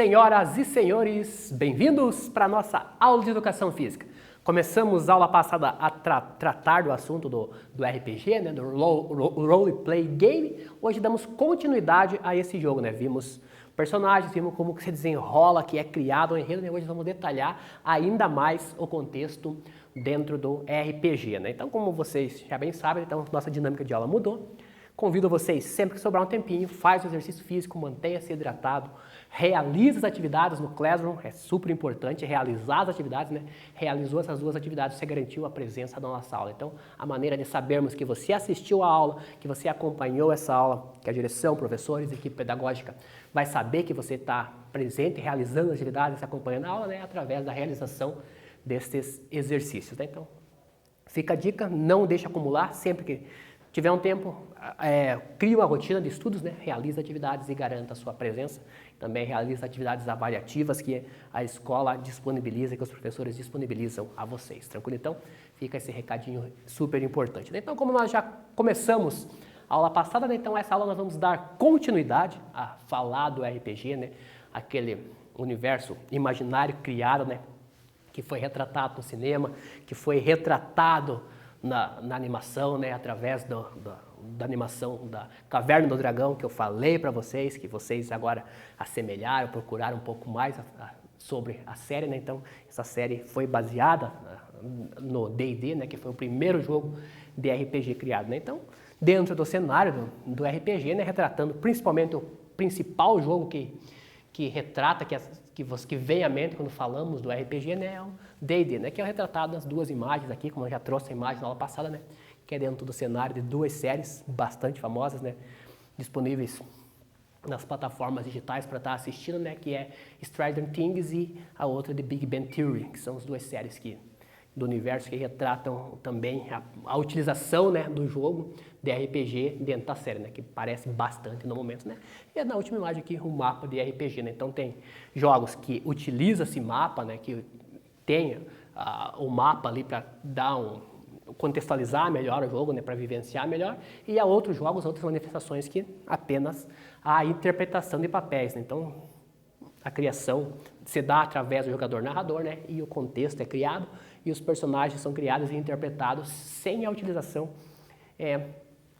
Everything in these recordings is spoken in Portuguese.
Senhoras e senhores, bem-vindos para a nossa aula de Educação Física. Começamos a aula passada a tratar do assunto do RPG, né, do Role Play Game. Hoje damos continuidade a esse jogo, né? Vimos personagens, vimos como que se desenrola, que é criado o enredo, né? Hoje vamos detalhar ainda mais o contexto dentro do RPG, né? Então, como vocês já bem sabem, então, nossa dinâmica de aula mudou. Convido vocês, sempre que sobrar um tempinho, faz o exercício físico, mantenha-se hidratado, realize as atividades no Classroom, é super importante realizar as atividades, né? Realizou essas duas atividades, você garantiu a presença da nossa aula. Então, a maneira de sabermos que você assistiu a aula, que você acompanhou essa aula, que a direção, professores, equipe pedagógica vai saber que você está presente, realizando as atividades, acompanhando a aula, né? Através da realização desses exercícios, né? Então, fica a dica, não deixe acumular, sempre que tiver um tempo, crie uma rotina de estudos, né? Realize atividades e garanta a sua presença. Também realize atividades avaliativas que a escola disponibiliza, que os professores disponibilizam a vocês. Tranquilo? Então, fica esse recadinho super importante. Então, como nós já começamos a aula passada, né? Então essa aula nós vamos dar continuidade a falar do RPG, né? Aquele universo imaginário criado, né? Que foi retratado no cinema, que foi retratado na animação, né, através da animação da Caverna do Dragão, que eu falei para vocês, que vocês agora assemelharam, procuraram um pouco mais sobre a série, né? Então, essa série foi baseada no D&D, né, que foi o primeiro jogo de RPG criado, né? Então, dentro do cenário do RPG, né, retratando principalmente o principal jogo que retrata, que vem à mente quando falamos do RPG, né, é o D&D, né, que é retratado nas duas imagens aqui, como eu já trouxe a imagem na aula passada, né, que é dentro do cenário de duas séries bastante famosas, né, disponíveis nas plataformas digitais para estar assistindo, né, que é Stranger Things e a outra de Big Bang Theory, que são as duas séries do universo que retratam também a utilização, né, do jogo de RPG dentro da série, né, que parece bastante no momento, né. E na última imagem aqui, um mapa de RPG, né. Então tem jogos que utilizam esse mapa, né, que tem o mapa ali para contextualizar melhor o jogo, né, para vivenciar melhor, e há outros jogos, outras manifestações que apenas a interpretação de papéis, né. Então a criação se dá através do jogador narrador, né, e o contexto é criado e os personagens são criados e interpretados sem a utilização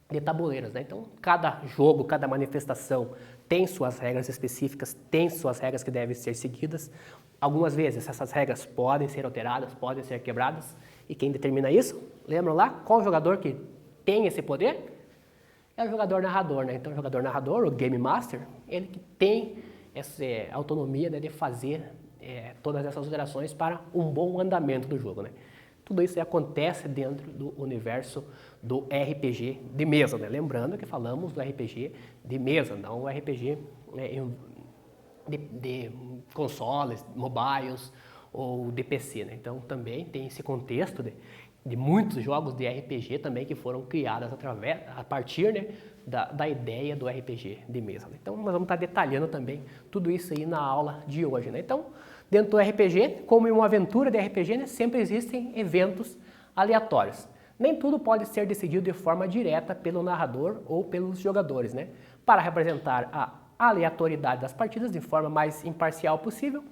de tabuleiros, né? Então, cada jogo, cada manifestação tem suas regras específicas, tem suas regras que devem ser seguidas. Algumas vezes essas regras podem ser alteradas, podem ser quebradas. E quem determina isso? Lembram lá? Qual jogador que tem esse poder? É o jogador narrador, né? Então, o jogador narrador, o Game Master, ele que tem essa autonomia, né, de fazer todas essas alterações para um bom andamento do jogo, né? Tudo isso acontece dentro do universo do RPG de mesa, né? Lembrando que falamos do RPG de mesa, não o RPG de consoles, mobiles ou de PC, né? Então também tem esse contexto de muitos jogos de RPG também que foram criados a partir, né, da ideia do RPG de mesa, né? Então nós vamos estar detalhando também tudo isso aí na aula de hoje, né? Então, dentro do RPG, como em uma aventura de RPG, né, sempre existem eventos aleatórios. Nem tudo pode ser decidido de forma direta pelo narrador ou pelos jogadores, né? Para representar a aleatoriedade das partidas de forma mais imparcial possível,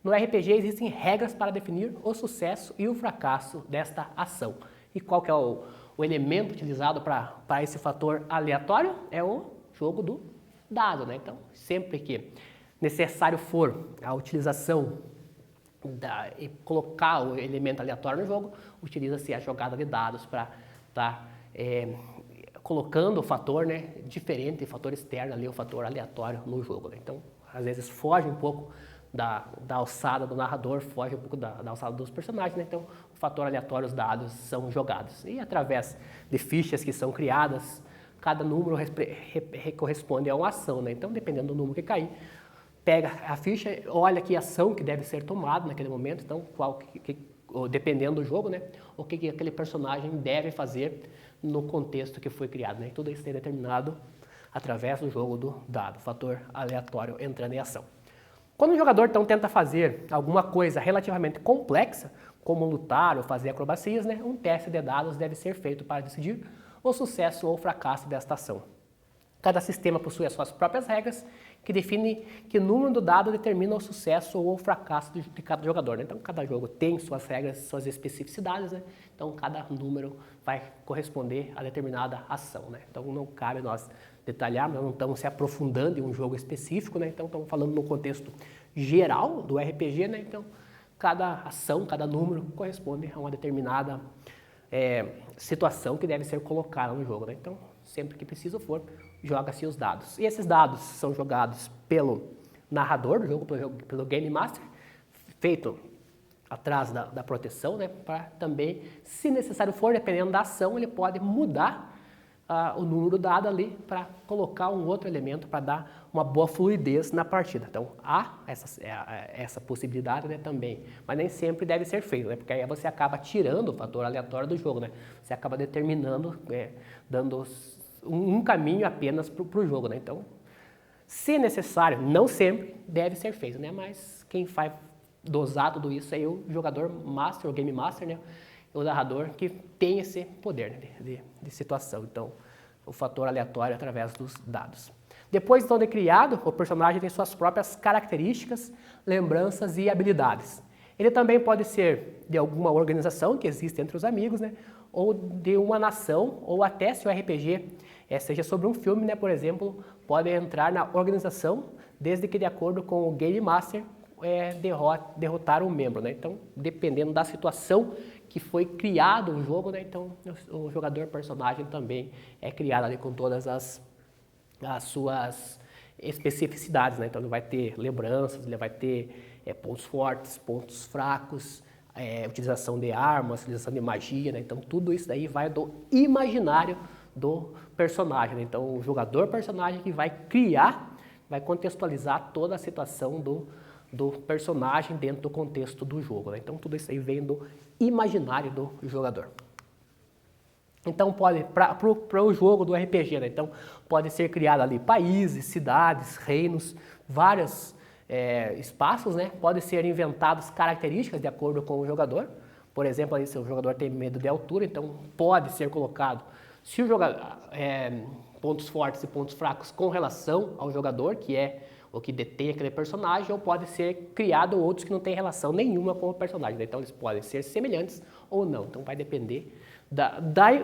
no RPG existem regras para definir o sucesso e o fracasso desta ação. E qual que é o elemento utilizado para esse fator aleatório? É o jogo do dado, né? Então, sempre que necessário for a utilização e colocar o elemento aleatório no jogo, utiliza-se a jogada de dados para estar colocando o fator, né, diferente, o fator externo ali, o fator aleatório no jogo, né? Então, às vezes foge um pouco da alçada do narrador, foge um pouco da alçada dos personagens, né? Então, o fator aleatório, os dados são jogados. E através de fichas que são criadas, cada número corresponde a uma ação, né? Então, dependendo do número que cair, pega a ficha, olha que ação que deve ser tomada naquele momento, então, dependendo do jogo, né? O que aquele personagem deve fazer no contexto que foi criado, né? Tudo isso é determinado através do jogo do dado, fator aleatório entrando em ação. Quando o jogador, então, tenta fazer alguma coisa relativamente complexa, como lutar ou fazer acrobacias, né, um teste de dados deve ser feito para decidir o sucesso ou fracasso desta ação. Cada sistema possui as suas próprias regras, que definem que número do dado determina o sucesso ou o fracasso de cada jogador, né? Então, cada jogo tem suas regras, suas especificidades, né? Então, cada número vai corresponder a determinada ação, né? Então, não cabe nós detalharmos, nós não estamos se aprofundando em um jogo específico, né? Então, estamos falando no contexto geral do RPG, né? Então, cada ação, cada número corresponde a uma determinada situação que deve ser colocada no jogo, né? Então, sempre que preciso for, joga-se os dados. E esses dados são jogados pelo narrador do jogo, pelo Game Master, feito atrás da proteção, né? Para também, se necessário for, dependendo da ação, ele pode mudar o número dado ali para colocar um outro elemento para dar uma boa fluidez na partida. Então, há essa possibilidade, né, também, mas nem sempre deve ser feito, né, porque aí você acaba tirando o fator aleatório do jogo, né, você acaba determinando, dando um caminho apenas para o jogo, né, então, se necessário, não sempre deve ser feito, né, mas quem faz dosar tudo isso é o jogador master, o Game Master, né, o narrador que tem esse poder, né, de situação. Então, o fator aleatório através dos dados. Depois então de criado, o personagem tem suas próprias características, lembranças e habilidades. Ele também pode ser de alguma organização que existe entre os amigos, né, ou de uma nação, ou até se o RPG seja sobre um filme, né, por exemplo, pode entrar na organização, desde que de acordo com o Game Master derrotar um membro, né? Então, dependendo da situação que foi criado o jogo, né? Então, o jogador personagem também é criado ali com todas as suas especificidades, né? Então, ele vai ter lembranças, ele vai ter pontos fortes, pontos fracos, utilização de armas, utilização de magia, né? Então, tudo isso daí vai do imaginário do personagem, né? Então, o jogador personagem que vai criar, vai contextualizar toda a situação do personagem dentro do contexto do jogo, né? Então, tudo isso aí vem do imaginário do jogador. Então, para o jogo do RPG, né? Então, pode ser criado ali países, cidades, reinos, vários espaços, né? Pode ser inventadas características de acordo com o jogador. Por exemplo, aí, se o jogador tem medo de altura, então pode ser colocado se o jogador, pontos fortes e pontos fracos com relação ao jogador, que é o que detém aquele personagem, ou pode ser criado outros que não têm relação nenhuma com o personagem. Então, eles podem ser semelhantes ou não. Então, vai depender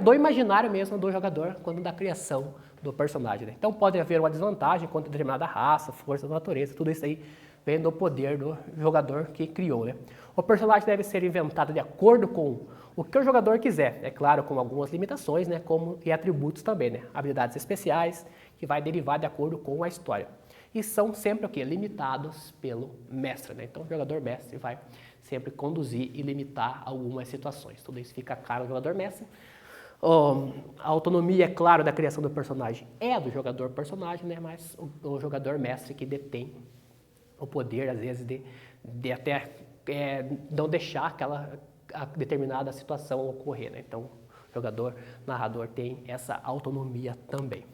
do imaginário mesmo do jogador quando da criação do personagem, né? Então, pode haver uma desvantagem contra determinada raça, força da natureza, tudo isso aí vem do poder do jogador que criou, né? O personagem deve ser inventado de acordo com o que o jogador quiser, é claro, com algumas limitações, né? E atributos também, né? Habilidades especiais, que vai derivar de acordo com a história. E são sempre o quê? Limitados pelo mestre, né? Então, o jogador mestre vai sempre conduzir e limitar algumas situações. Tudo isso fica caro ao jogador mestre. A autonomia, é claro, da criação do personagem é do jogador personagem, né? Mas o jogador mestre que detém o poder, às vezes, de até não deixar aquela determinada situação ocorrer, né? Então, o jogador narrador tem essa autonomia também.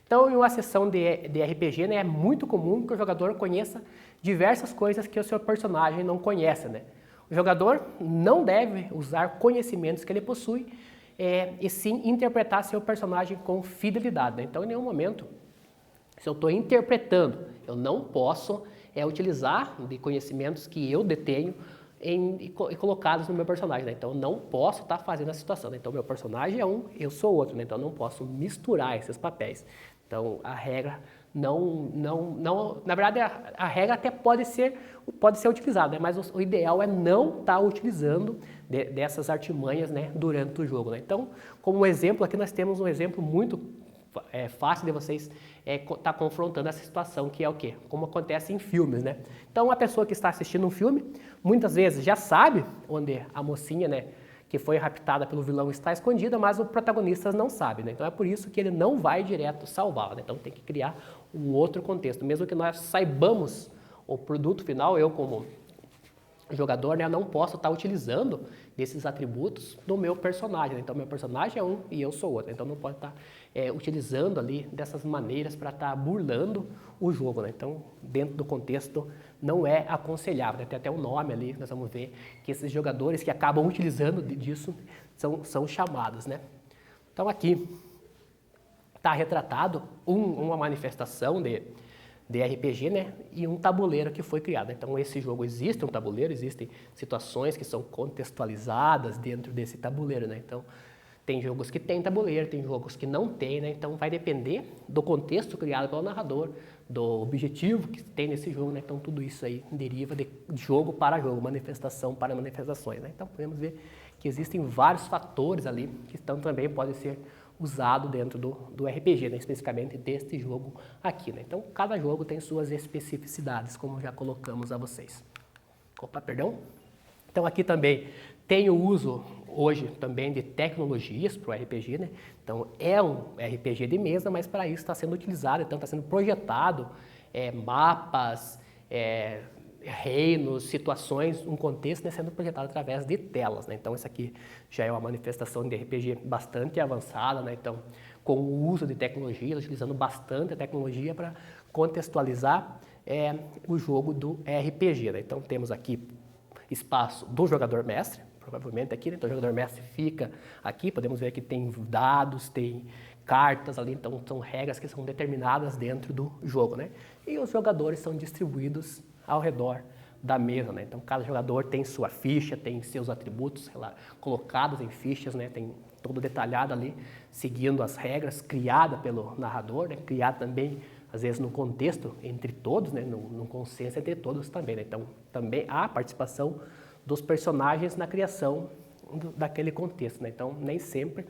Então, em uma sessão de RPG, né, é muito comum que o jogador conheça diversas coisas que o seu personagem não conhece, né? O jogador não deve usar conhecimentos que ele possui e sim interpretar seu personagem com fidelidade, né? Então, em nenhum momento, se eu estou interpretando, eu não posso utilizar de conhecimentos que eu detenho e colocados no meu personagem, né? Então, eu não posso estar fazendo essa situação, né? Então, meu personagem é um, eu sou outro, né? Então, eu não posso misturar esses papéis. Então, a regra na verdade, a regra até pode ser utilizada, né? Mas o ideal é não estar utilizando dessas artimanhas, né, durante o jogo, né? Então, como exemplo, aqui nós temos um exemplo muito fácil de vocês estar confrontando essa situação, que é o quê? Como acontece em filmes, né? Então, a pessoa que está assistindo um filme, muitas vezes já sabe onde a mocinha, né, que foi raptada pelo vilão está escondida, mas o protagonista não sabe, né? Então é por isso que ele não vai direto salvá-la, né? Então tem que criar um outro contexto. Mesmo que nós saibamos o produto final, eu como jogador, né, não posso estar utilizando desses atributos do meu personagem, né? Então meu personagem é um e eu sou outro, então não pode estar utilizando ali dessas maneiras para estar burlando o jogo, né? Então dentro do contexto não é aconselhável, né? Tem até um nome ali, nós vamos ver que esses jogadores que acabam utilizando disso são chamados, né? Então aqui está retratado uma manifestação de RPG, né, e um tabuleiro que foi criado. Então, esse jogo existe um tabuleiro, existem situações que são contextualizadas dentro desse tabuleiro, né? Então, tem jogos que tem tabuleiro, tem jogos que não tem, né? Então, vai depender do contexto criado pelo narrador, do objetivo que tem nesse jogo, né? Então, tudo isso aí deriva de jogo para jogo, manifestação para manifestações, né? Então, podemos ver que existem vários fatores ali que também podem ser usado dentro do RPG, né, especificamente deste jogo aqui, né? Então, cada jogo tem suas especificidades, como já colocamos a vocês. Opa, perdão. Então, aqui também tem o uso hoje também de tecnologias para o RPG, né? Então, é um RPG de mesa, mas para isso está sendo utilizado, então está sendo projetado mapas, reinos, situações, um contexto, né, sendo projetado através de telas, né? Então, isso aqui já é uma manifestação de RPG bastante avançada, né? Então, com o uso de tecnologia, utilizando bastante a tecnologia para contextualizar o jogo do RPG, né? Então, temos aqui espaço do jogador-mestre, provavelmente aqui, né? Então, o jogador-mestre fica aqui, podemos ver que tem dados, tem cartas ali, então são regras que são determinadas dentro do jogo, né? E os jogadores são distribuídos ao redor da mesa, né? Então, cada jogador tem sua ficha, tem seus atributos colocados em fichas, né? Tem todo detalhado ali, seguindo as regras, criada pelo narrador, né? Criada também, às vezes, no contexto entre todos, né? No consenso entre todos também, né? Então, também há participação dos personagens na criação daquele contexto, né? Então, nem sempre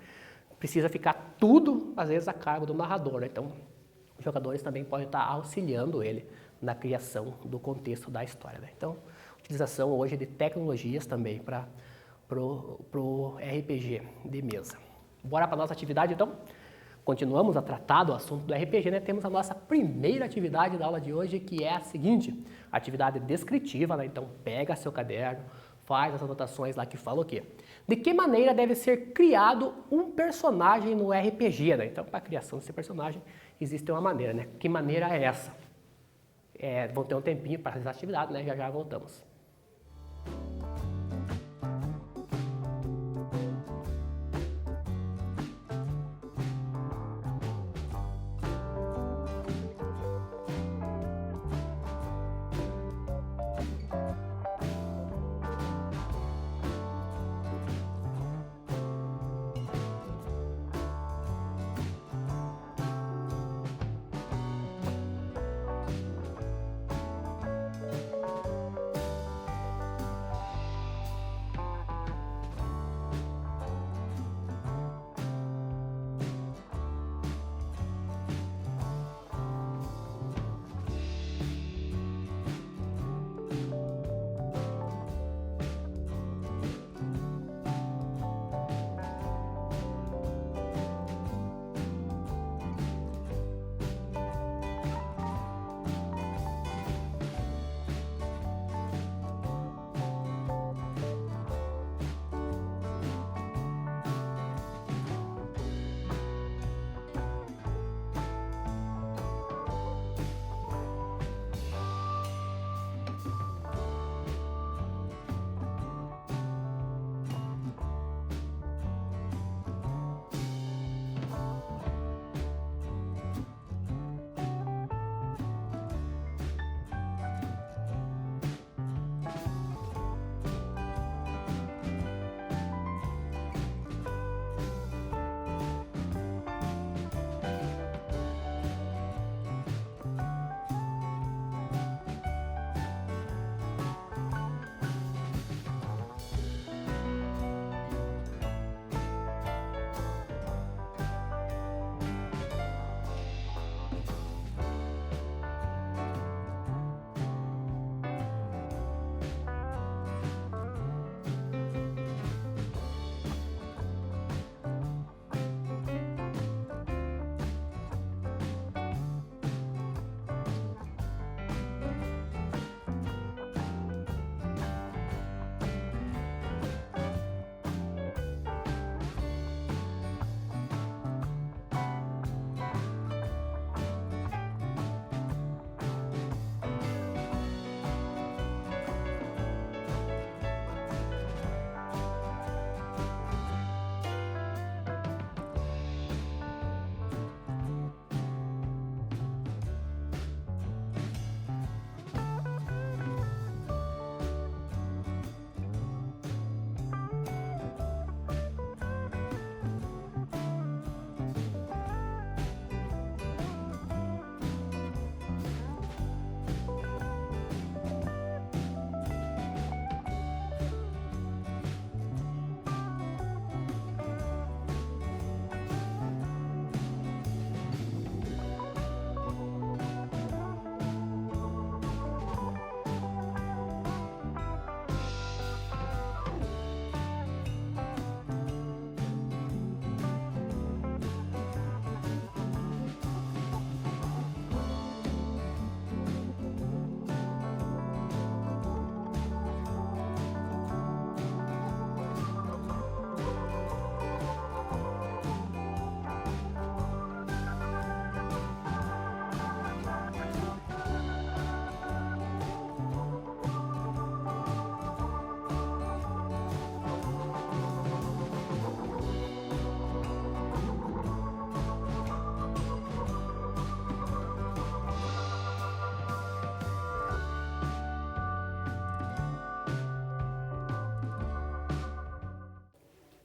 precisa ficar tudo, às vezes, a cargo do narrador, né? Então, os jogadores também podem estar auxiliando ele na criação do contexto da história, né? Então, utilização hoje de tecnologias também para o RPG de mesa. Bora para a nossa atividade, então? Continuamos a tratar do assunto do RPG, né? Temos a nossa primeira atividade da aula de hoje, que é a seguinte, atividade descritiva, né? Então, pega seu caderno, faz as anotações lá que fala o quê? De que maneira deve ser criado um personagem no RPG, né? Então, para a criação desse personagem, existe uma maneira, né? Que maneira é essa? Vão ter um tempinho para essa atividade, né? Já já voltamos.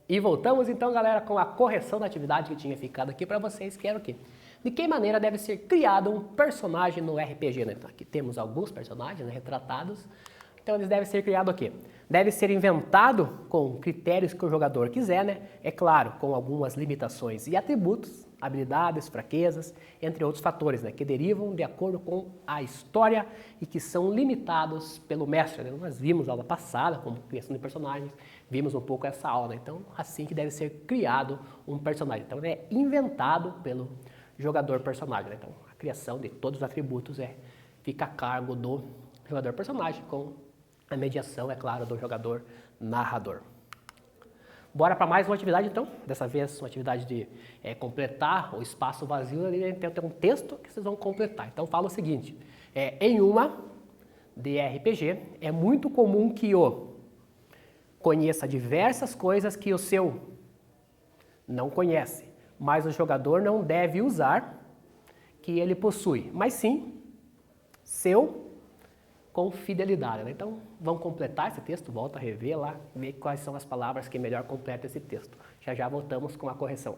E voltamos então, galera, com a correção da atividade que tinha ficado aqui para vocês, que era o quê? De que maneira deve ser criado um personagem no RPG, né? Então, aqui temos alguns personagens, né, retratados. Então eles devem ser criados o quê? Deve ser inventado com critérios que o jogador quiser, né? É claro, com algumas limitações e atributos, habilidades, fraquezas, entre outros fatores, né? Que derivam de acordo com a história e que são limitados pelo mestre, né? Nós vimos a aula passada, como criação de personagens, vimos um pouco essa aula, né? Então, assim que deve ser criado um personagem. Então, é inventado pelo jogador personagem, né? Então, a criação de todos os atributos fica a cargo do jogador personagem, com a mediação, é claro, do jogador narrador. Bora para mais uma atividade, então. Dessa vez, uma atividade de completar o espaço vazio. Ali tem um texto que vocês vão completar. Então, fala o seguinte. Em uma de RPG, é muito comum que o conheça diversas coisas que o seu não conhece, mas o jogador não deve usar que ele possui, mas sim seu com fidelidade, né? Então, vamos completar esse texto, volta a rever lá, ver quais são as palavras que melhor completam esse texto. Já já voltamos com a correção.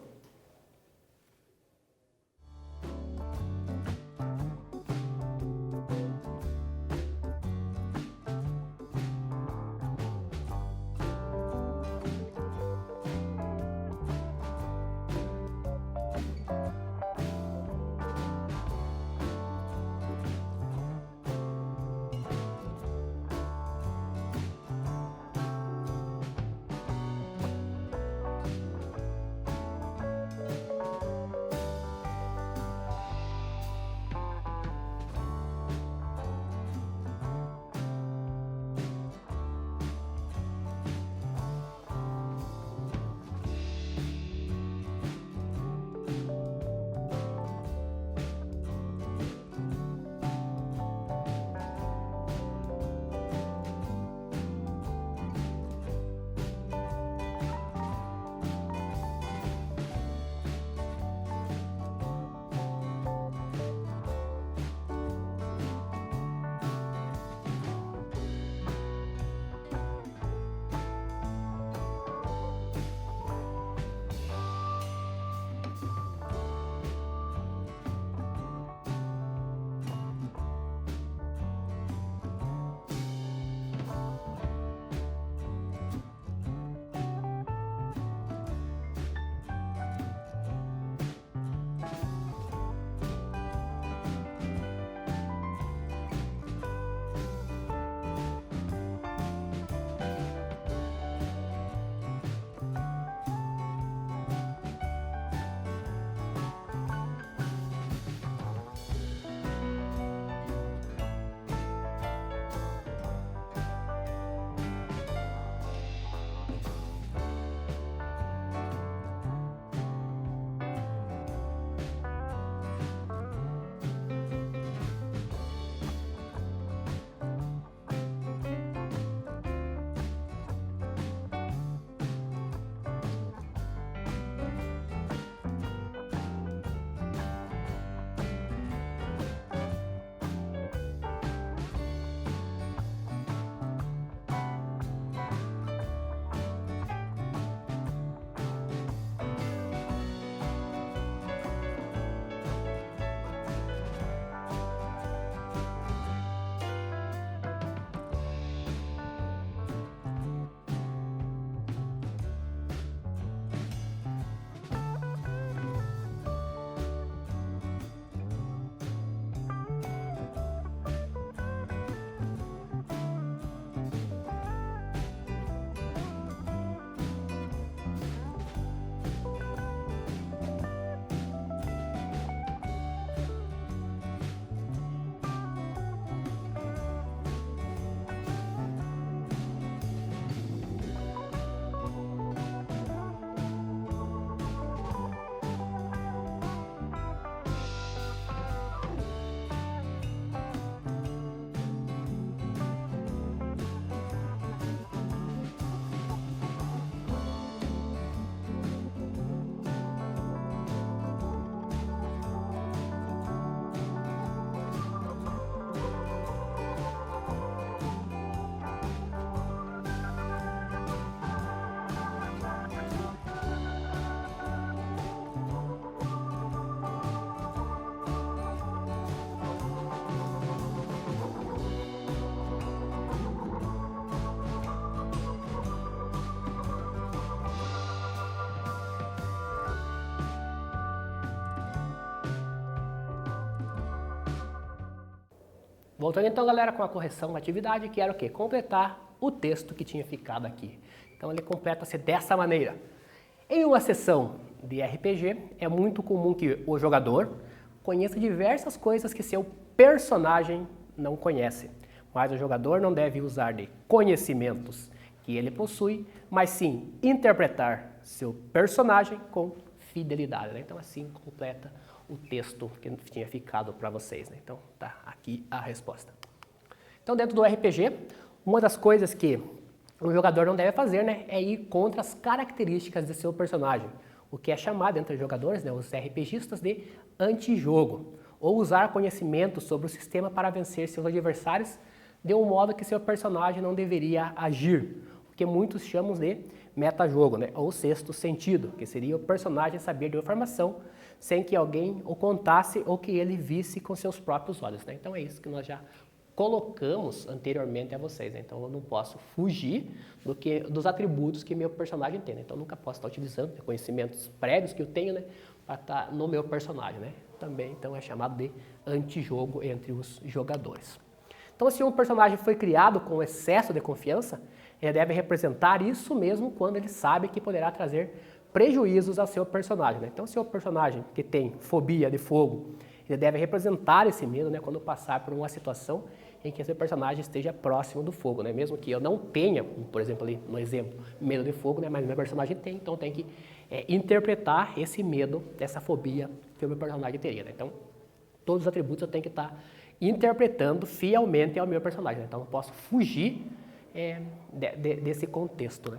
Voltando então, galera, com a correção da atividade, que era o quê? Completar o texto que tinha ficado aqui. Então ele completa-se dessa maneira. Em uma sessão de RPG, é muito comum que o jogador conheça diversas coisas que seu personagem não conhece. Mas o jogador não deve usar de conhecimentos que ele possui, mas sim interpretar seu personagem com fidelidade. Né? Então assim completa o texto que tinha ficado para vocês. Né? Então tá aqui a resposta. Então dentro do RPG, uma das coisas que o jogador não deve fazer, né, é ir contra as características de seu personagem, o que é chamado entre os jogadores, né, os RPGistas, de antijogo, ou usar conhecimento sobre o sistema para vencer seus adversários de um modo que seu personagem não deveria agir, o que muitos chamam de metajogo, né, ou sexto sentido, que seria o personagem saber de uma informação sem que alguém o contasse ou que ele visse com seus próprios olhos. Né? Então é isso que nós já colocamos anteriormente a vocês, né? Então eu não posso fugir dos atributos que meu personagem tem, né? Então eu nunca posso estar utilizando conhecimentos prévios que eu tenho, né, para estar no meu personagem, né? Também então é chamado de antijogo entre os jogadores. Então se um personagem foi criado com excesso de confiança, ele deve representar isso mesmo quando ele sabe que poderá trazer prejuízos ao seu personagem, né? Então se o personagem que tem fobia de fogo, ele deve representar esse medo, né, quando passar por uma situação em que esse personagem esteja próximo do fogo, né? Mesmo que eu não tenha, por exemplo, ali no exemplo, medo de fogo, né? Mas meu personagem tem, então tem que interpretar esse medo, essa fobia que o meu personagem teria, né? Então, todos os atributos eu tenho que estar interpretando fielmente ao meu personagem, né? Então, eu não posso fugir desse contexto, né?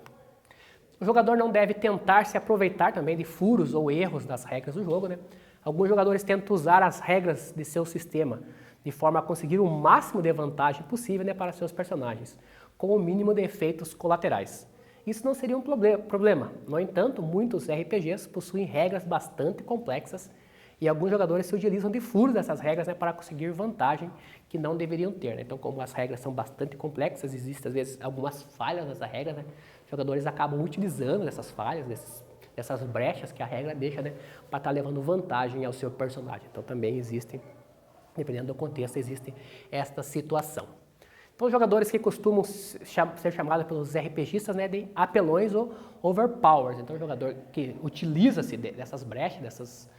O jogador não deve tentar se aproveitar também de furos ou erros das regras do jogo, né? Alguns jogadores tentam usar as regras de seu sistema de forma a conseguir o máximo de vantagem possível, né, para seus personagens, com o mínimo de efeitos colaterais. Isso não seria um problema. No entanto, muitos RPGs possuem regras bastante complexas e alguns jogadores se utilizam de furos dessas regras, né, para conseguir vantagem que não deveriam ter. Né? Então, como as regras são bastante complexas, existem às vezes algumas falhas nessa regra, né? Os jogadores acabam utilizando essas falhas, essas brechas que a regra deixa, né, para estar levando vantagem ao seu personagem. Então também existem, dependendo do contexto, existe esta situação. Então os jogadores que costumam ser chamados pelos RPGistas, né, de apelões ou overpowers. Então o jogador que utiliza-se dessas brechas,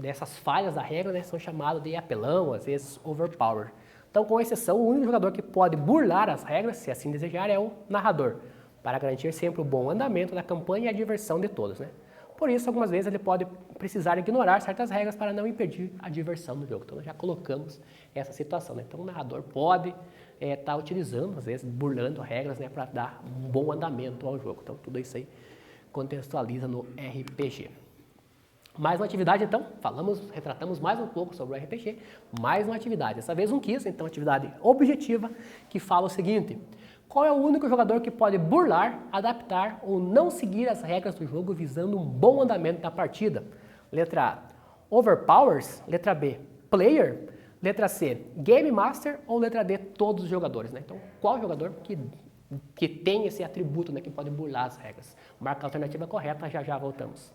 dessas falhas da regra, né, são chamados de apelão, às vezes overpower. Então, com exceção, o único jogador que pode burlar as regras, se assim desejar, é o narrador, para garantir sempre o bom andamento da campanha e a diversão de todos, né? Por isso, algumas vezes ele pode precisar ignorar certas regras para não impedir a diversão do jogo. Então, nós já colocamos essa situação, né? Então, o narrador pode estar utilizando, às vezes, burlando regras, né, para dar um bom andamento ao jogo. Então, tudo isso aí contextualiza no RPG. Mais uma atividade, então, retratamos mais um pouco sobre o RPG, mais uma atividade, dessa vez um quiz, então atividade objetiva, que fala o seguinte: qual é o único jogador que pode burlar, adaptar ou não seguir as regras do jogo visando um bom andamento da partida? Letra A, overpowers, letra B, player, letra C, game master ou letra D, todos os jogadores, né? Então, qual jogador que tem esse atributo, né, que pode burlar as regras? Marca a alternativa correta, já voltamos.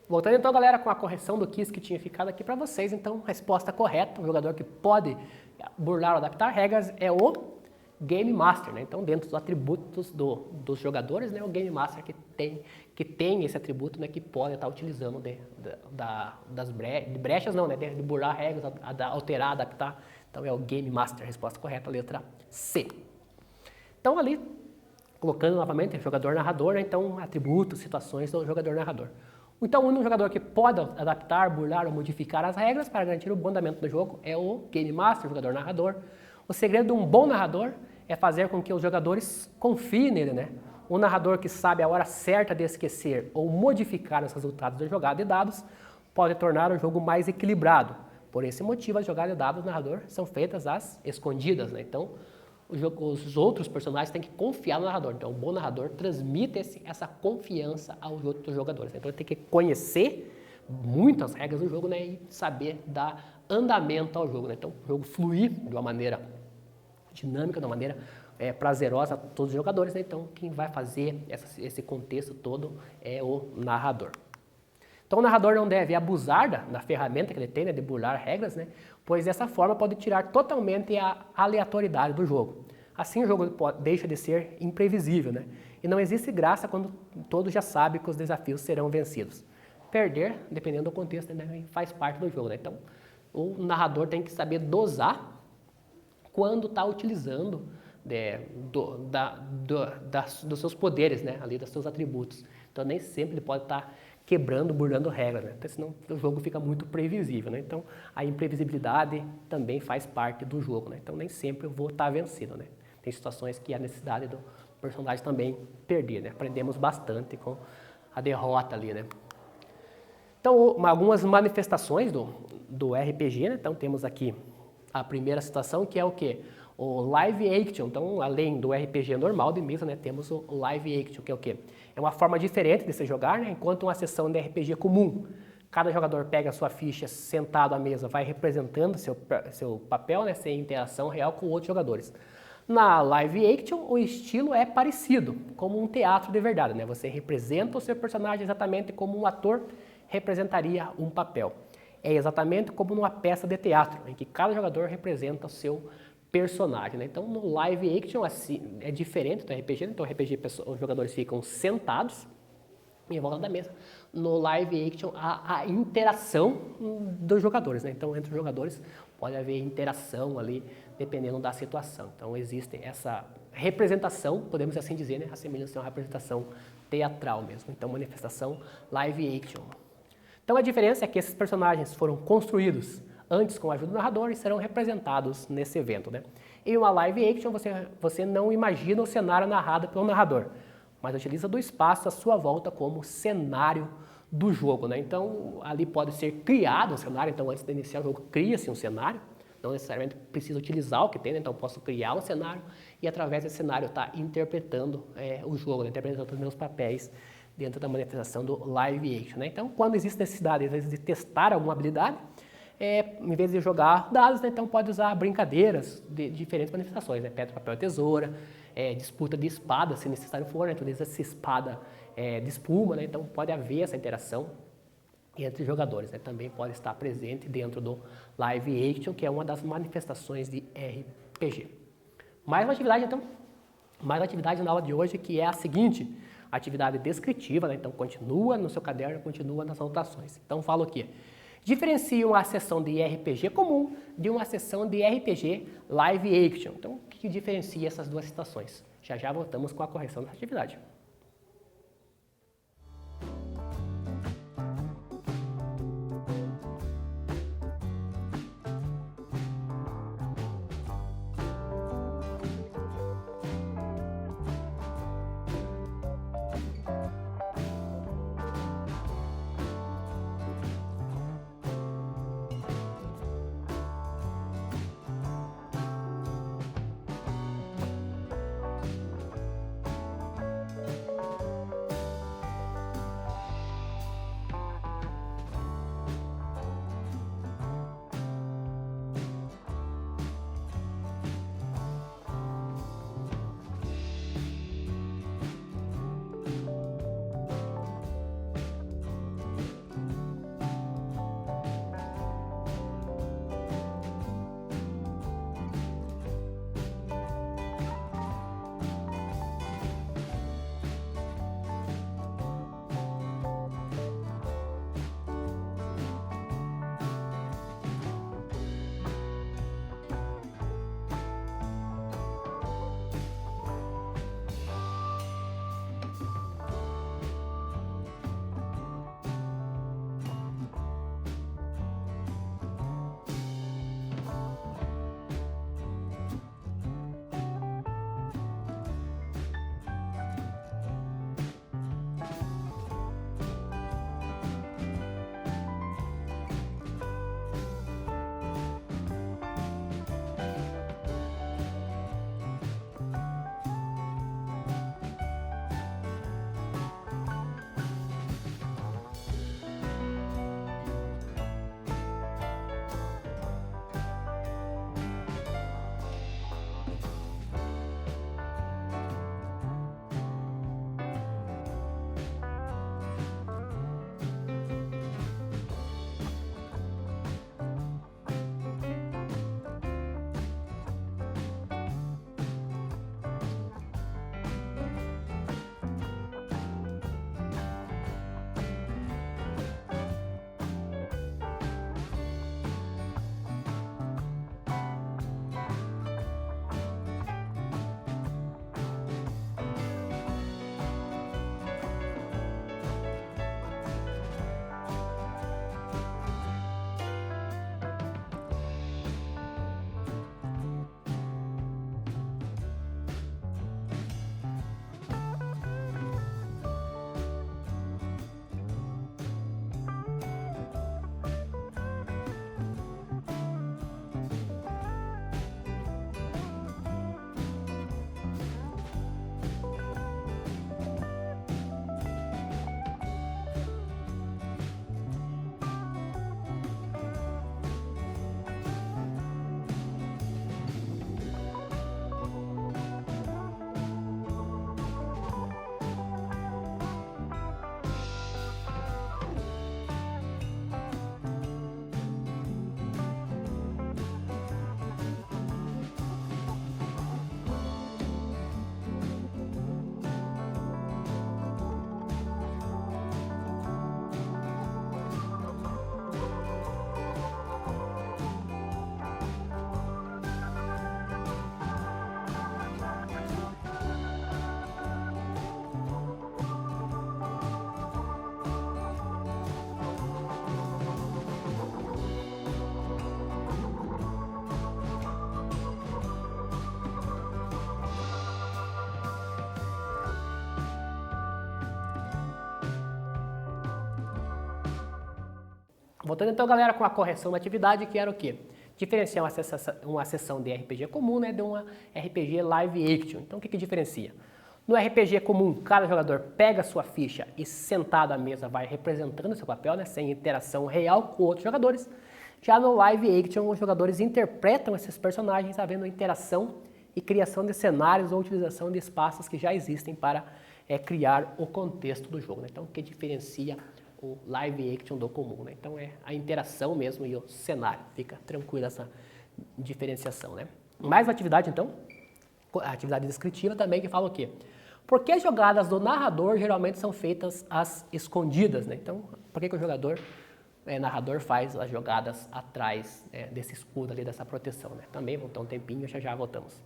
Voltando então, galera, com a correção do quiz que tinha ficado aqui para vocês. Então, resposta correta, o jogador que pode burlar ou adaptar regras é o Game Master, né? Então, dentro dos atributos dos jogadores, né, o Game Master que tem esse atributo, né, que pode estar utilizando das brechas, não, né, de burlar regras, alterar, adaptar. Então, é o Game Master, a resposta correta, a letra C. Então, ali, colocando novamente jogador-narrador, né, então, atributos, situações do jogador-narrador. Então, o único jogador que pode adaptar, burlar ou modificar as regras para garantir o bom andamento do jogo é o Game Master, o jogador-narrador. O segredo de um bom narrador é fazer com que os jogadores confiem nele, né? Um narrador que sabe a hora certa de esquecer ou modificar os resultados da jogada de dados pode tornar o jogo mais equilibrado. Por esse motivo, as jogadas de dados do narrador são feitas às escondidas, né? Então, os outros personagens têm que confiar no narrador. Então, o bom narrador transmite essa confiança aos outros jogadores. Então, ele tem que conhecer muito as regras do jogo, né, e saber dar andamento ao jogo, né? Então, o jogo fluir de uma maneira dinâmica, de uma maneira prazerosa a todos os jogadores, né? Então, quem vai fazer esse contexto todo é o narrador. Então, o narrador não deve abusar da ferramenta que ele tem, né, de burlar regras, né, pois dessa forma pode tirar totalmente a aleatoriedade do jogo. Assim, o jogo deixa de ser imprevisível, né, e não existe graça quando todos já sabem que os desafios serão vencidos. Perder, dependendo do contexto, né, faz parte do jogo, né? Então, o narrador tem que saber dosar quando está utilizando dos seus poderes, né, ali, dos seus atributos. Então, nem sempre ele pode estar quebrando, burlando regras, né? Porque senão o jogo fica muito previsível, né? Então, a imprevisibilidade também faz parte do jogo, né? Então, nem sempre eu vou estar vencido, né? Tem situações que há necessidade do personagem também perder, né? Aprendemos bastante com a derrota ali, né? Então, algumas manifestações do RPG, né? Então, temos aqui a primeira situação, que é o quê? O live action. Então, além do RPG normal de mesa, né, temos o live action, que é o quê? É uma forma diferente de se jogar, né, enquanto uma sessão de RPG comum. Cada jogador pega a sua ficha sentado à mesa, vai representando seu papel, né, sem interação real com outros jogadores. Na live action, o estilo é parecido, como um teatro de verdade, né? Você representa o seu personagem exatamente como um ator representaria um papel. É exatamente como numa peça de teatro, em que cada jogador representa o seu personagem, né? Então, no live action assim, é diferente do RPG, né? Então, no RPG os jogadores ficam sentados em volta da mesa. No live action, há a interação dos jogadores, né? Então, entre os jogadores pode haver interação ali, dependendo da situação. Então, existe essa representação, podemos assim dizer, né? A semelhança é uma representação teatral mesmo. Então, manifestação live action. Então, a diferença é que esses personagens foram construídos antes com a ajuda do narrador e serão representados nesse evento, né? Em uma live action, você não imagina o cenário narrado pelo narrador, mas utiliza do espaço à sua volta como cenário do jogo, né? Então, ali pode ser criado um cenário. Então, antes de iniciar o jogo, cria-se um cenário. Não necessariamente precisa utilizar o que tem, né? Então, eu posso criar um cenário e, através desse cenário, estar interpretando o jogo, né? Interpretando os meus papéis dentro da manifestação do live action, né? Então, quando existe necessidade, às vezes, de testar alguma habilidade, em vez de jogar dados, né, então pode usar brincadeiras de diferentes manifestações, né? Pedra, papel e tesoura, disputa de espada, se necessário for, né? Então, utiliza essa espada de espuma, né? Então, pode haver essa interação entre jogadores, né? Também pode estar presente dentro do live action, que é uma das manifestações de RPG. Mais uma atividade, então, mais uma atividade na aula de hoje, que é a seguinte: atividade descritiva, né? Então, continua no seu caderno, continua nas anotações. Então, falo aqui. Diferencia uma sessão de RPG comum de uma sessão de RPG live action. Então, o que diferencia essas duas situações? Já voltamos com a correção dessa atividade. Voltando então, galera, com a correção da atividade, que era o quê? Diferenciar uma sessão de RPG comum, né, de uma RPG live action. Então, o que diferencia? No RPG comum, cada jogador pega a sua ficha e sentado à mesa vai representando seu papel, né, sem interação real com outros jogadores. Já no live action, os jogadores interpretam esses personagens, havendo interação e criação de cenários ou utilização de espaços que já existem para criar o contexto do jogo, né? Então, o que diferencia o live action do comum, né? Então, é a interação mesmo e o cenário. Fica tranquila essa diferenciação, né? Mais uma atividade, então, a atividade descritiva também, que fala o quê? Por que as jogadas do narrador geralmente são feitas às escondidas, né? Então, por que o jogador, narrador, faz as jogadas atrás desse escudo ali, dessa proteção, né? Também vamos dar um tempinho, já voltamos.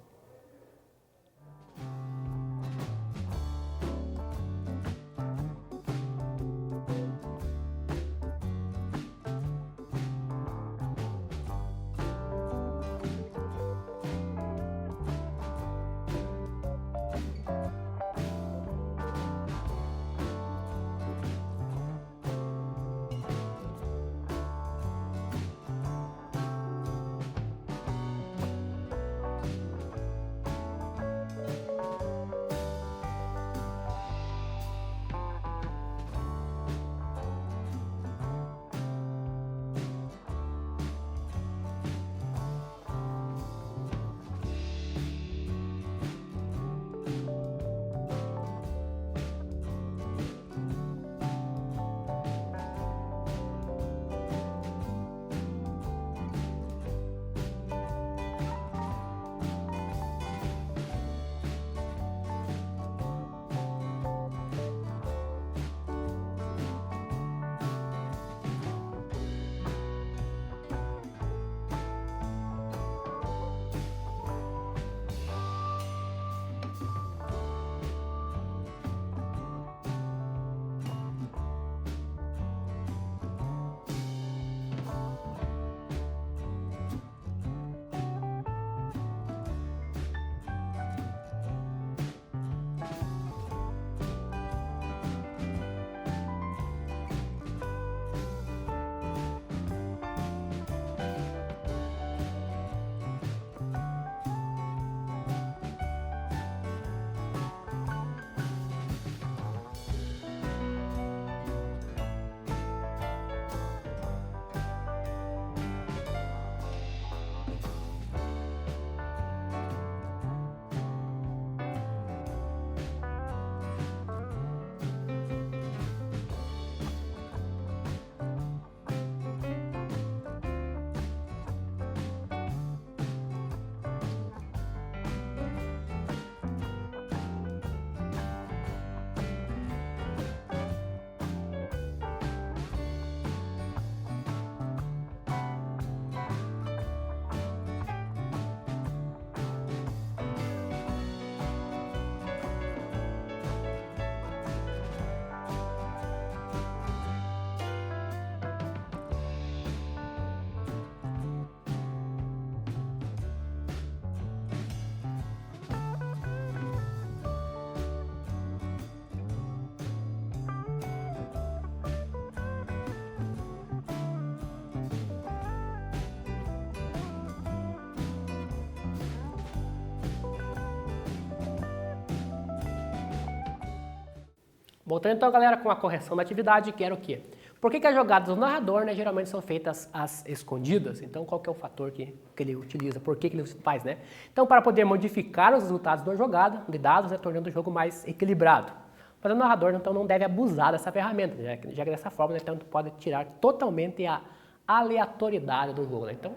Voltando então, galera, com a correção da atividade, que era o quê? Por que as jogadas do narrador, né, geralmente são feitas às escondidas? Então, qual que é o fator que ele utiliza? Por que ele faz, né? Então, para poder modificar os resultados da jogada de dados, né, tornando o jogo mais equilibrado. Mas o narrador, então, não deve abusar dessa ferramenta, já que dessa forma, né, então, pode tirar totalmente a aleatoriedade do jogo, né? Então,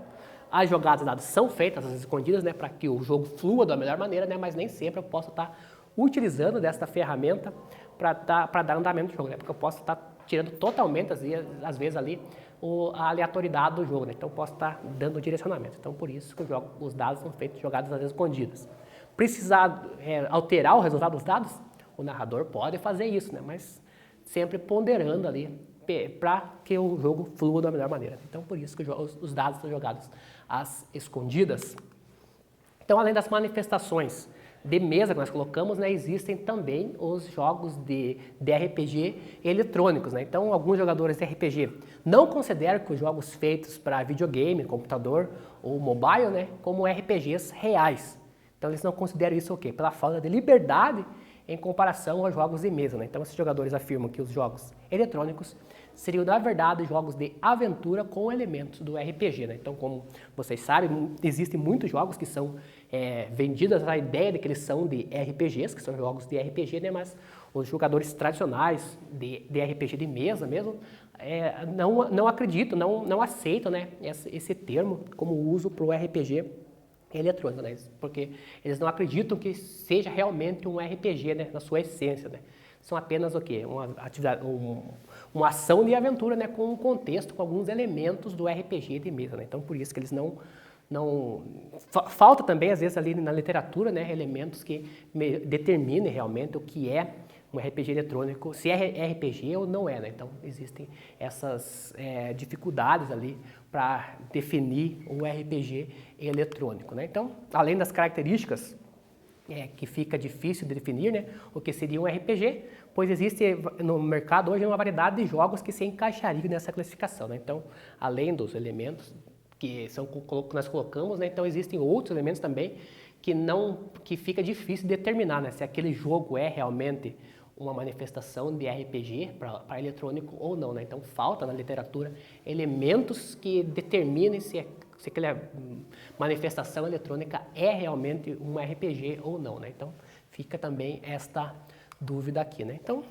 as jogadas de dados são feitas às escondidas, né, para que o jogo flua da melhor maneira, né, mas nem sempre eu posso estar utilizando desta ferramenta para dar andamento no jogo, né? Porque eu posso estar tirando totalmente, às vezes, ali a aleatoriedade do jogo, né? Então, eu posso estar dando direcionamento. Então, por isso que os dados são feitos jogadas às escondidas. Precisar alterar o resultado dos dados, o narrador pode fazer isso, né? Mas sempre ponderando ali para que o jogo flua da melhor maneira. Então, por isso que os dados são jogados às escondidas. Então, além das manifestações de mesa que nós colocamos, né, existem também os jogos de RPG eletrônicos, né? Então, alguns jogadores de RPG não consideram que os jogos feitos para videogame, computador ou mobile, né, como RPGs reais. Então, eles não consideram isso o quê? Pela falta de liberdade em comparação aos jogos de mesa, né? Então, esses jogadores afirmam que os jogos eletrônicos seriam, na verdade, jogos de aventura com elementos do RPG, né? Então, como vocês sabem, existem muitos jogos que são vendidos a ideia de que eles são de RPGs, que são jogos de RPG, né? Mas os jogadores tradicionais de RPG de mesa mesmo não acreditam, não aceitam, né, esse termo como uso para o RPG eletrônico, né? Porque eles não acreditam que seja realmente um RPG, né, na sua essência, né? São apenas o quê? Uma atividade, uma ação de aventura, né, com um contexto, com alguns elementos do RPG de mesa, né? Então, por isso que eles não falta também, às vezes, ali na literatura, né, elementos que determinem realmente o que é um RPG eletrônico, se é RPG ou não é, né? Então, existem essas dificuldades ali para definir um RPG eletrônico, né? Então, além das características que fica difícil de definir, né, o que seria um RPG, pois existe no mercado hoje uma variedade de jogos que se encaixariam nessa classificação, né? Então, além dos elementos que nós colocamos, né, então existem outros elementos também que fica difícil de determinar, né, se aquele jogo é realmente uma manifestação de RPG para eletrônico ou não, né? Então, falta na literatura elementos que determinem se aquela manifestação eletrônica é realmente um RPG ou não, né? Então, fica também esta dúvida aqui, né? Então,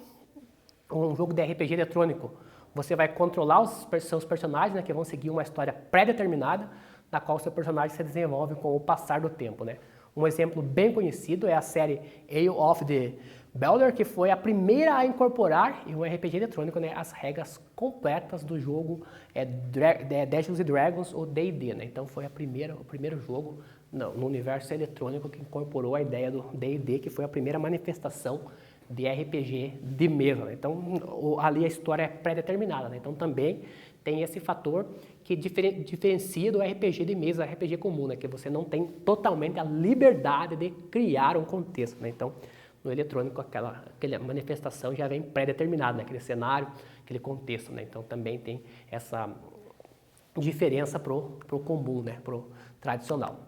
um jogo de RPG eletrônico, você vai controlar os seus personagens, né, que vão seguir uma história pré-determinada, na qual seu personagem se desenvolve com o passar do tempo, né? Um exemplo bem conhecido é a série Age of the Beholder, que foi a primeira a incorporar em um RPG eletrônico, né, as regras completas do jogo Dungeons & Dragons ou D&D, né? Então foi o primeiro jogo no universo eletrônico que incorporou a ideia do D&D, que foi a primeira manifestação de RPG de mesa, né? Então ali a história é pré-determinada, né? Então também tem esse fator que diferencia do RPG de mesa, RPG comum, né? Que você não tem totalmente a liberdade de criar um contexto, né? Então no eletrônico aquela manifestação já vem pré-determinada, né? Aquele cenário, aquele contexto, né? Então também tem essa diferença pro comum, né? Pro tradicional.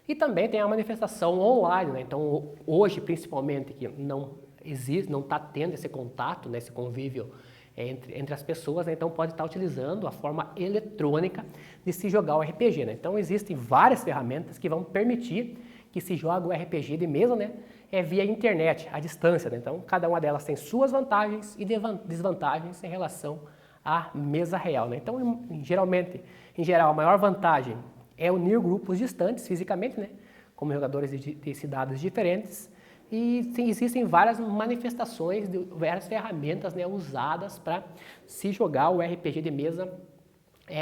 E também tem a manifestação online, né? Então hoje principalmente que não está tendo esse contato, né, esse convívio entre as pessoas, né, então pode estar utilizando a forma eletrônica de se jogar o RPG, né? Então existem várias ferramentas que vão permitir que se jogue o RPG de mesa, né, via internet, à distância, né? Então cada uma delas tem suas vantagens e desvantagens em relação à mesa real, né? Então em geral, a maior vantagem é unir grupos distantes fisicamente, né, como jogadores de cidades diferentes. E existem várias manifestações, várias ferramentas, né, usadas para se jogar o RPG de mesa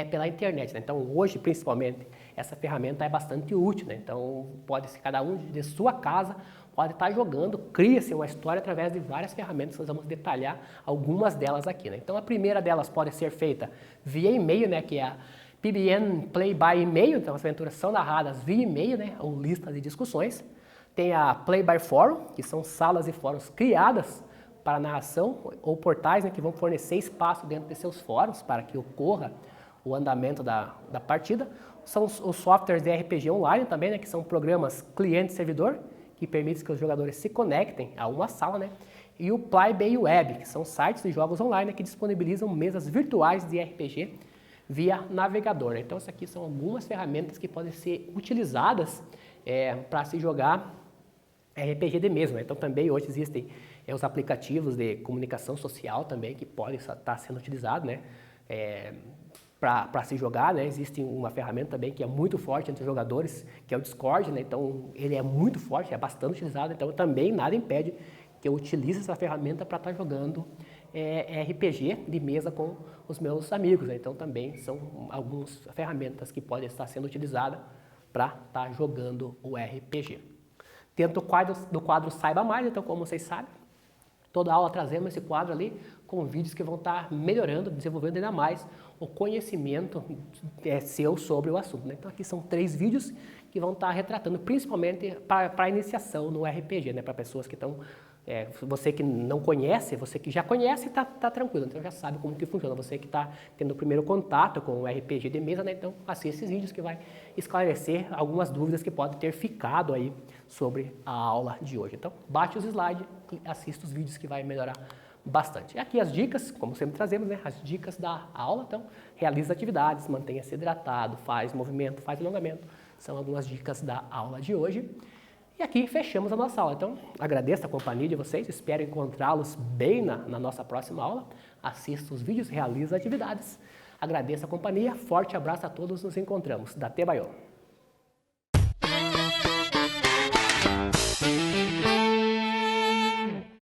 pela internet, né? Então hoje, principalmente, essa ferramenta é bastante útil, né? Então pode-se, cada um de sua casa pode estar jogando, cria-se uma história através de várias ferramentas, nós vamos detalhar algumas delas aqui, né? Então a primeira delas pode ser feita via e-mail, né, que é a PBN Play by e-mail, então as aventuras são narradas via e-mail, né, ou listas de discussões. Tem a Play by Forum, que são salas e fóruns criadas para narração, ou portais, né, que vão fornecer espaço dentro de seus fóruns para que ocorra o andamento da partida. São os softwares de RPG online também, né, que são programas cliente-servidor, que permitem que os jogadores se conectem a uma sala, né? E o Play by Web, que são sites de jogos online, né, que disponibilizam mesas virtuais de RPG via navegador, né? Então, essas aqui são algumas ferramentas que podem ser utilizadas para se jogar RPG de mesa, né? Então também hoje existem os aplicativos de comunicação social também que podem estar sendo utilizados, né, para se jogar, né? Existe uma ferramenta também que é muito forte entre os jogadores, que é o Discord, né? Então ele é muito forte, é bastante utilizado, então também nada impede que eu utilize essa ferramenta para estar jogando RPG de mesa com os meus amigos, né? Então também são algumas ferramentas que podem estar sendo utilizadas para estar jogando o RPG. Dentro do quadro Saiba Mais, então como vocês sabem, Toda aula trazemos esse quadro ali com vídeos que vão estar melhorando, desenvolvendo ainda mais o conhecimento seu sobre o assunto, né? Então aqui são 3 vídeos que vão estar retratando principalmente para a iniciação no RPG, né? Para pessoas que estão... você que não conhece, você que já conhece, tá tranquilo, então já sabe como que funciona. Você que está tendo o primeiro contato com o RPG de mesa, né? Então assista esses vídeos que vai esclarecer algumas dúvidas que podem ter ficado aí sobre a aula de hoje. Então bate os slides e assista os vídeos que vai melhorar bastante. E aqui as dicas, como sempre trazemos, né? As dicas da aula. Então realiza atividades, mantenha-se hidratado, faz movimento, faz alongamento. São algumas dicas da aula de hoje. E aqui fechamos a nossa aula. Então, agradeço a companhia de vocês, espero encontrá-los bem na nossa próxima aula. Assista os vídeos, realize atividades. Agradeço a companhia, forte abraço a todos, nos encontramos. Datê Baiô!